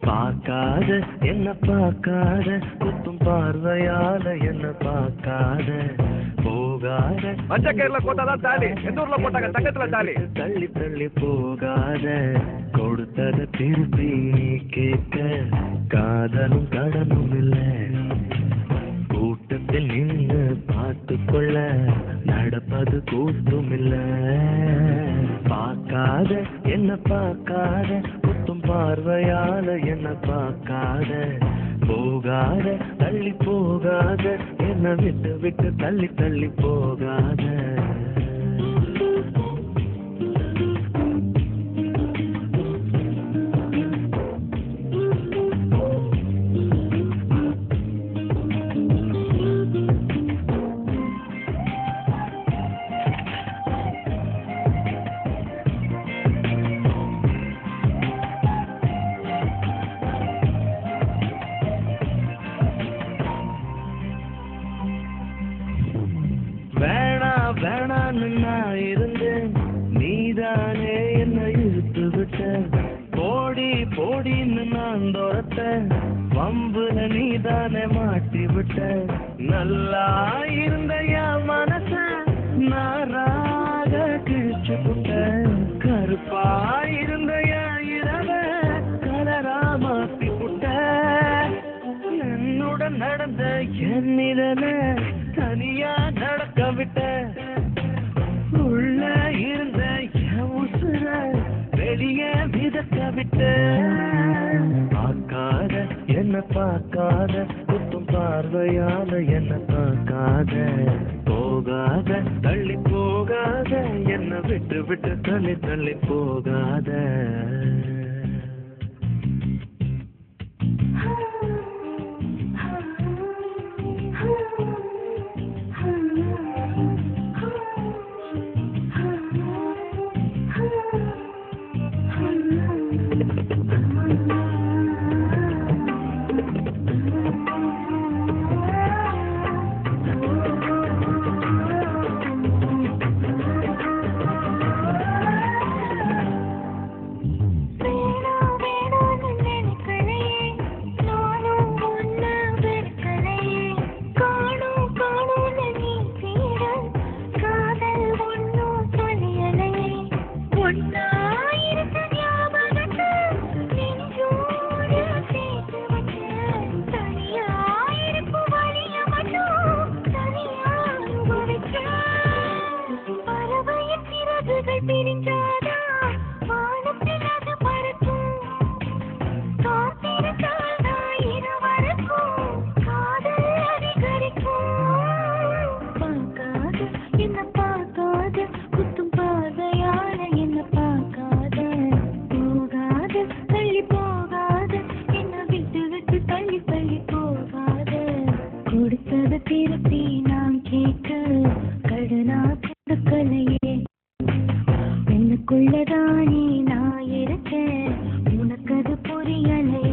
பார்க்காத என்ன பார்க்காத குத்தும் பார்வையால என்ன பார்க்காத போகாத மஞ்சக்கேர்ல போட்டாதான் தாலி, எந்த ஊர்ல போட்டாங்க தங்கத்துல தாலி. தள்ளி தள்ளி போகாத கொடுத்தத திருப்பி நீ கேட்க காதலும் கடனும் இல்லை. கூட்டத்தில் நின்று பார்த்து கொள்ள நடப்பது கூட்டும் இல்லை. பார்க்காத என்ன பார்க்காத குத்தும் பார்வையால என்ன பார்க்காத போகாத தள்ளி போகாத என்ன விட்டு விட்டு தள்ளி தள்ளி போகாத. வேணான்னு நான் இருந்தேன், நீதானே என்ன இழுத்து விட்ட. போடி போடின்னு நான் தோரத்த, வம்புல நீதானே மாட்டி விட்ட. நல்லா இருந்த என் மனச நாராக கிழிச்சு விட்ட. கருப்பா இருந்த என் இரவ கலரா மாத்தி விட்ட. என்னுடன் நடந்த என்னிடன தனியா நடக்க விட்ட. உள்ள இருந்த என் உசுர வெளியே மிதக்க விட்ட. பார்க்காத என்ன பார்க்காத குத்தும் பார்வையால என்ன பார்க்காத போகாத தள்ளி போகாத என்ன விட்டு விட்டு தள்ளி தள்ளி போகாத. திருப்பி நான் கேட்க கடனா கொடுக்கலையே. எனக்குள்ளதானே நான் இருக்கேன், உனக்கு அது புரியலையே.